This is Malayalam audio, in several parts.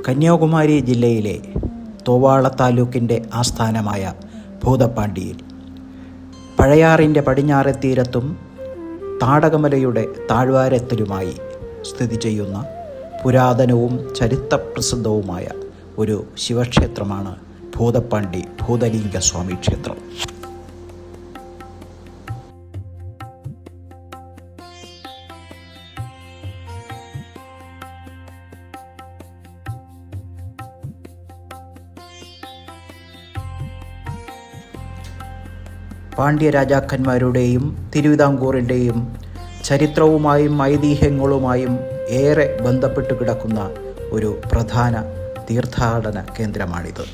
കന്യാകുമാരി ജില്ലയിലെ തോവാള താലൂക്കിൻ്റെ ആസ്ഥാനമായ ഭൂതപ്പാണ്ടിയിൽ പഴയാറിൻ്റെ പടിഞ്ഞാറെ തീരത്തും താടകമലയുടെ താഴ്വാരത്തിലുമായി സ്ഥിതി ചെയ്യുന്ന പുരാതനവും ചരിത്രപ്രസിദ്ധവുമായ ഒരു ശിവക്ഷേത്രമാണ് ഭൂതപ്പാണ്ടി ഭൂതലിംഗസ്വാമി ക്ഷേത്രം. പാണ്ഡ്യ രാജാക്കന്മാരുടെയും തിരുവിതാംകൂറിൻ്റെയും ചരിത്രവുമായും ഐതിഹ്യങ്ങളുമായും ഏറെ ബന്ധപ്പെട്ട് കിടക്കുന്ന ഒരു പ്രധാന തീർത്ഥാടന കേന്ദ്രമാണിത്.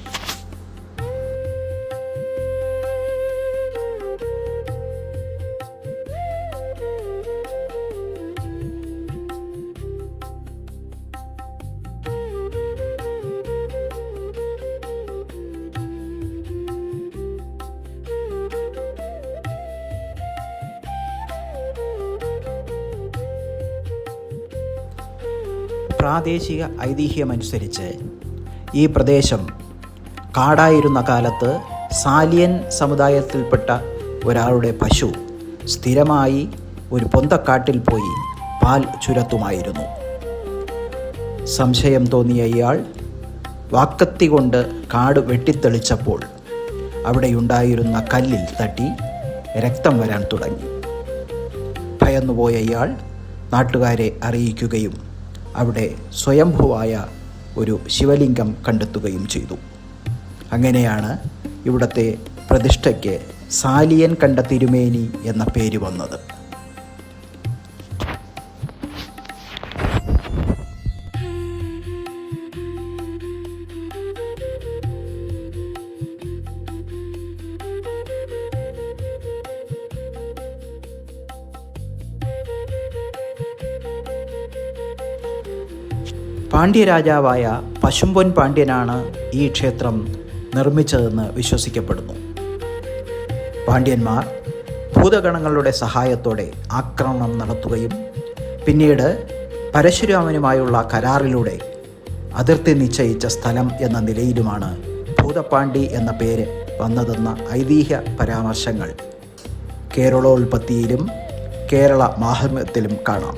പ്രാദേശിക ഐതിഹ്യമനുസരിച്ച് ഈ പ്രദേശം കാടായിരുന്ന കാലത്ത് സാലിയൻ സമുദായത്തിൽപ്പെട്ട ഒരാളുടെ പശു സ്ഥിരമായി ഒരു പൊന്തക്കാട്ടിൽ പോയി പാൽ ചുരത്തുമായിരുന്നു. സംശയം തോന്നിയ ഇയാൾ വാക്കത്തി കൊണ്ട് കാട് വെട്ടിത്തെളിച്ചപ്പോൾ അവിടെയുണ്ടായിരുന്ന കല്ലിൽ തട്ടി രക്തം വരാൻ തുടങ്ങി. ഭയന്നുപോയ ഇയാൾ നാട്ടുകാരെ അറിയിക്കുകയും അവിടെ സ്വയംഭുവായ ഒരു ശിവലിംഗം കണ്ടെത്തുകയും ചെയ്തു. അങ്ങനെയാണ് ഇവിടുത്തെ പ്രതിഷ്ഠയ്ക്ക് സാലിയൻ കണ്ട തിരുമേനി എന്ന പേര് വന്നത്. പാണ്ഡ്യരാജാവായ പശുമ്പൊൻ പാണ്ഡ്യനാണ് ഈ ക്ഷേത്രം നിർമ്മിച്ചതെന്ന് വിശ്വസിക്കപ്പെടുന്നു. പാണ്ഡ്യന്മാർ ഭൂതഗണങ്ങളുടെ സഹായത്തോടെ ആക്രമണം നടത്തുകയും പിന്നീട് പരശുരാമനുമായുള്ള കരാറിലൂടെ അതിർത്തി നിശ്ചയിച്ച സ്ഥലം എന്ന നിലയിലുമാണ് ഭൂതപ്പാണ്ടി എന്ന പേര് വന്നതെന്ന ഐതിഹ്യ പരാമർശങ്ങൾ കേരളോൽപ്പത്തിയിലും കേരള മാഹാത്മ്യത്തിലും കാണാം.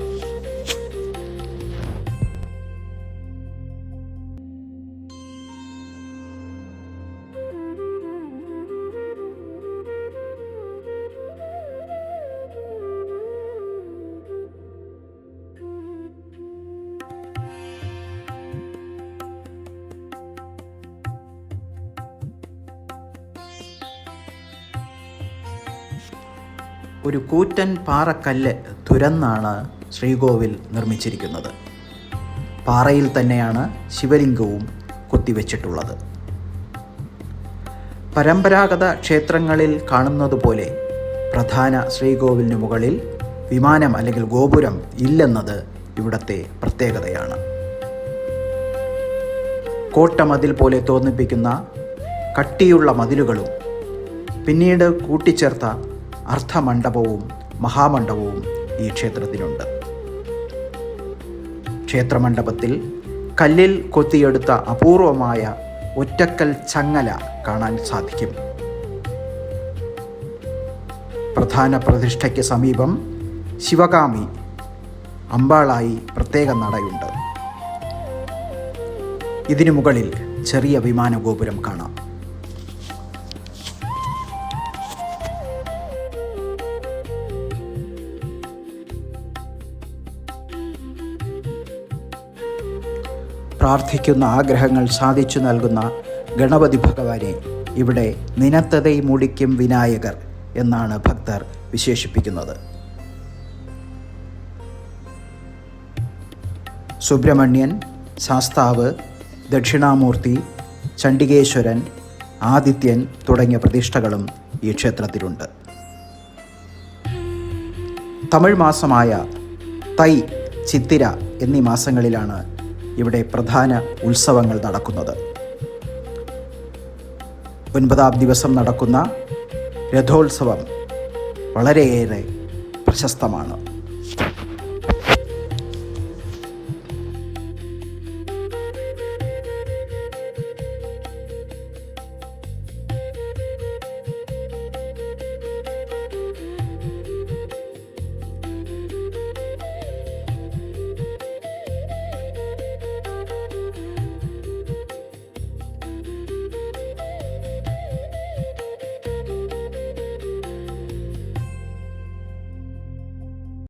ഒരു കൂറ്റൻ പാറക്കല്ല് തുരന്നാണ് ശ്രീകോവിൽ നിർമ്മിച്ചിരിക്കുന്നത്. പാറയിൽ തന്നെയാണ് ശിവലിംഗവും കൊത്തിവെച്ചിട്ടുള്ളത്. പരമ്പരാഗത ക്ഷേത്രങ്ങളിൽ കാണുന്നതുപോലെ പ്രധാന ശ്രീകോവിലിന് മുകളിൽ വിമാനം അല്ലെങ്കിൽ ഗോപുരം ഇല്ലെന്നത് ഇവിടത്തെ പ്രത്യേകതയാണ്. കോട്ടമതിൽ പോലെ തോന്നിപ്പിക്കുന്ന കട്ടിയുള്ള മതിലുകളും പിന്നീട് കൂട്ടിച്ചേർത്ത അർദ്ധമണ്ഡപവും മഹാമണ്ഡപവും ഈ ക്ഷേത്രത്തിനുണ്ട്. ക്ഷേത്രമണ്ഡപത്തിൽ കല്ലിൽ കൊത്തിയെടുത്ത അപൂർവമായ ഒറ്റക്കൽ ചങ്ങല കാണാൻ സാധിക്കും. പ്രധാന പ്രതിഷ്ഠയ്ക്ക് സമീപം ശിവകാമി അമ്പാളായി പ്രത്യേക നടയുണ്ട്. ഇതിനു മുകളിൽ ചെറിയ വിമാനഗോപുരം കാണാം. പ്രാർത്ഥിക്കുന്ന ആഗ്രഹങ്ങൾ സാധിച്ചു നൽകുന്ന ഗണപതി ഭഗവാനെ ഇവിടെ നിനത്തതൈ മുടിക്കും വിനായകർ എന്നാണ് ഭക്തർ വിശേഷിപ്പിക്കുന്നത്. സുബ്രഹ്മണ്യൻ, ശാസ്താവ്, ദക്ഷിണാമൂർത്തി, ചണ്ഡികേശ്വരൻ, ആദിത്യൻ തുടങ്ങിയ പ്രതിഷ്ഠകളും ഈ ക്ഷേത്രത്തിലുണ്ട്. തമിഴ് മാസമായ തൈ, ചിത്തിര എന്നീ മാസങ്ങളിലാണ് ഇവിടെ പ്രധാന ഉത്സവങ്ങൾ നടക്കുന്നത്. 9-ാം ദിവസം നടക്കുന്ന രഥോത്സവം വളരെയേറെ പ്രശസ്തമാണ്.